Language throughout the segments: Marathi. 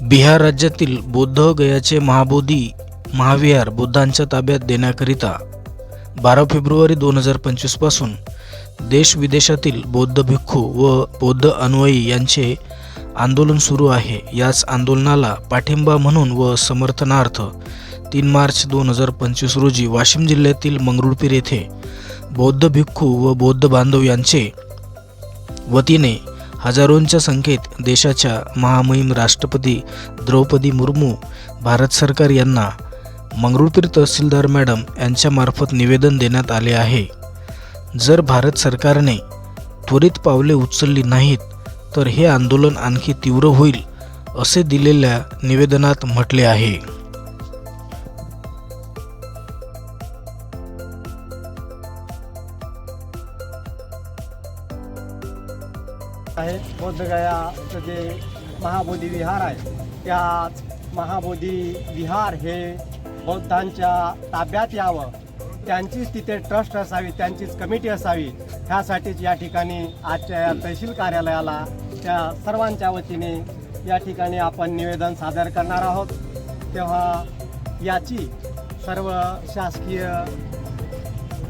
बिहार राज्यातील बौद्ध गयाचे महाबोधी महाविहार बुद्धांच्या ताब्यात देण्याकरिता 12 फेब्रुवारी 2025 पासून देश विदेशातील बौद्ध भिक्खू व बौद्ध अनुयायी यांचे आंदोलन सुरू आहे। याच आंदोलनाला पाठिंबा म्हणून व समर्थनार्थ 3 मार्च 2025 रोजी वाशिम जिल्ह्यातील मंगरुळपीर येथे बौद्ध भिक्खू व बौद्ध बांधव यांचे वतीने हजारोंच्या संख्येत देशाच्या महामहिम राष्ट्रपती द्रौपदी मुर्मू भारत सरकार यांना मंगरुळपीर तहसीलदार मॅडम यांच्यामार्फत निवेदन देण्यात आले आहे। जर भारत सरकारने त्वरित पावले उचलली नाहीत तर हे आंदोलन आणखी तीव्र होईल असे दिलेल्या निवेदनात म्हटले आहे। बौद्धगयाचं जे महाबोधी विहार आहे त्या महाबोधी विहार हे बौद्धांच्या ताब्यात यावं, त्यांचीच तिथे ट्रस्ट असावी, त्यांचीच कमिटी असावी, ह्यासाठीच या ठिकाणी आजच्या या तहसील कार्यालयाला त्या सर्वांच्या वतीने या ठिकाणी आपण निवेदन सादर करणार आहोत। तेव्हा याची सर्व शासकीय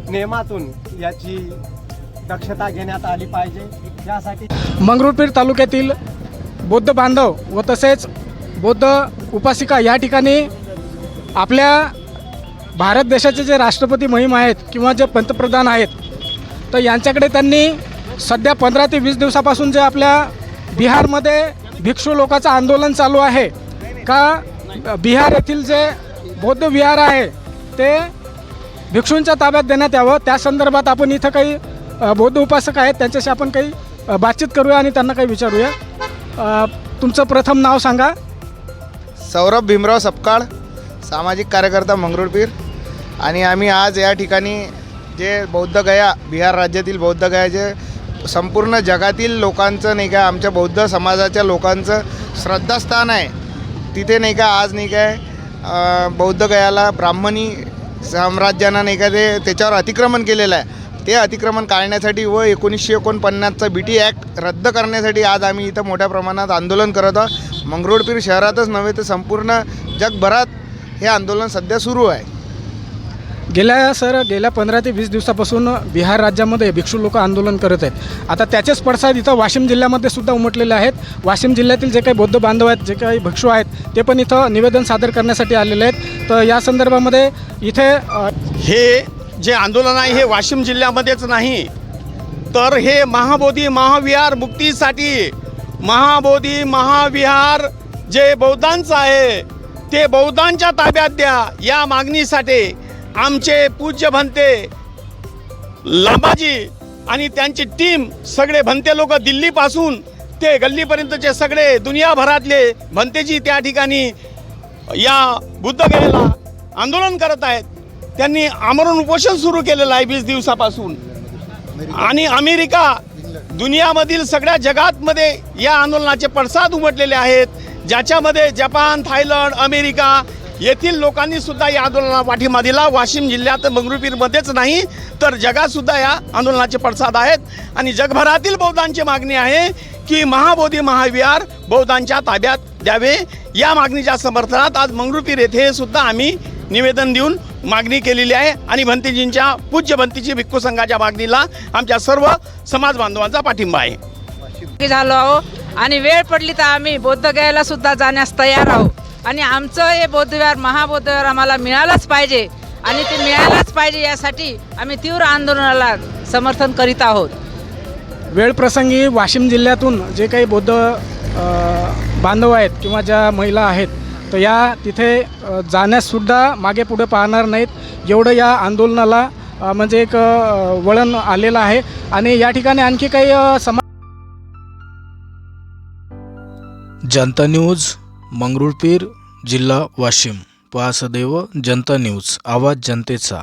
नियमातून याची दक्षता घेण्यात आली पाहिजे। यासाठी मंगरुळपीर तालुक्यातील बौद्ध बांधव व तसेच बौद्ध उपासिका या ठिकाणी आपल्या भारत देशाचे जे राष्ट्रपती महिम आहेत किंवा जे पंतप्रधान आहेत तर यांच्याकडे त्यांनी सध्या 15 ते 20 दिवसापासून जे आपल्या बिहारमध्ये भिक्षू लोकांचं आंदोलन चालू आहे का बिहार येथील जे बौद्ध विहार आहे ते भिक्षूंच्या ताब्यात देण्यात यावं, त्या संदर्भात आपण इथं काही बौद्ध उपासक आहेत त्यांच्याशी आपण काही बातचीत करूया आणि त्यांना काही विचारूया। तुमचं प्रथम नाव सांगा। सौरभ भीमराव सपकाळ, सामाजिक कार्यकर्ता मंगरुळपीर। आणि आम्ही आज या ठिकाणी जे बौद्ध गया बिहार राज्यातील बौद्ध गयाचे संपूर्ण जगातील लोकांचं नाही का आमच्या बौद्ध समाजाच्या लोकांचं श्रद्धास्थान आहे, तिथे नाही का आज नाही काय बौद्ध गयाला ब्राह्मणी साम्राज्यानं नाही का त्याच्यावर अतिक्रमण केलेलं आहे। ते अतिक्रमण काढण्यासाठी व 1949चा BT ॲक्ट रद्द करण्यासाठी आज आम्ही इथं मोठ्या प्रमाणात आंदोलन करत आहोत। मंगरुळपीर शहरातच नव्हे तर संपूर्ण जगभरात हे आंदोलन सध्या सुरू आहे। गेल्या 15 ते 20 दिवसापासून बिहार राज्यामध्ये भिक्षू लोक आंदोलन करत आहेत। आता त्याचेच पडसाद इथं वाशिम जिल्ह्यामध्ये सुद्धा उमटलेले आहेत। वाशिम जिल्ह्यातील जे काही बौद्ध बांधव आहेत, जे काही भिक्षू आहेत ते पण इथं निवेदन सादर करण्यासाठी आलेले आहेत। तर या संदर्भामध्ये इथे हे जे आंदोलन आहे हे वाशिम जिल्ह्यामध्येच नाही तर हे महाबोधी महाविहार मुक्तीसाठी महाबोधी महाविहार जे बौद्धांचं आहे ते बौद्धांच्या ताब्यात द्या या मागणीसाठी आमचे पूज्य भंते लांबाजी आणि त्यांची टीम सगळे भंते लोक दिल्लीपासून ते गल्लीपर्यंतचे सगळे दुनियाभरातले भंतेजी त्या ठिकाणी या बुद्धगयाला आंदोलन करत आहेत। त्यांनी आमरण उपोषण सुरू केलेलं आहे 20 दिवसापासून आणि अमेरिका दुनियामधील सगळ्या जगातमध्ये या आंदोलनाचे पडसाद उमटलेले आहेत, ज्याच्यामध्ये जपान, थायलंड, अमेरिका येथील लोकांनी सुद्धा या आंदोलनाला पाठिंबा दिला। वाशिम जिल्ह्यात मंगरुळपीरमध्येच नाही तर जगात सुद्धा या आंदोलनाचे पडसाद आहेत आणि जगभरातील बौद्धांची मागणी आहे की महाबोधी महाविहार बौद्धांच्या ताब्यात द्यावे। या मागणीच्या समर्थनात आज मंगरुळपीर येथे सुद्धा आम्ही निवेदन देऊन मागणी केलेली आहे आणि भंतेजींच्या पूज्य भंतीची भिक्खू संघाच्या मागणीला आमच्या सर्व समाज बांधवांचा पाठिंबा आहे। झालो आहो आणि वेळ पडली तर आम्ही बौद्ध गयाला सुद्धा जाण्यास तयार आहोत आणि आमचं हे बौद्ध विहार महाबौद्ध विहार आम्हाला मिळालंच पाहिजे आणि ते मिळायलाच पाहिजे यासाठी आम्ही तीव्र आंदोलनाला समर्थन करीत आहोत। वेळ प्रसंगी वाशिम जिल्ह्यातून जे काही बौद्ध बांधव आहेत किंवा ज्या महिला आहेत तर या तिथे जाण्याससुद्धा मागे पुढे पाहणार नाहीत एवढं या आंदोलनाला म्हणजे एक वळण आलेलं आहे। आणि या ठिकाणी आणखी काही जनता न्यूज मंगरुळपीर, जिल्हा वाशिम। पहा सदैव जनता न्यूज, आवाज जनतेचा।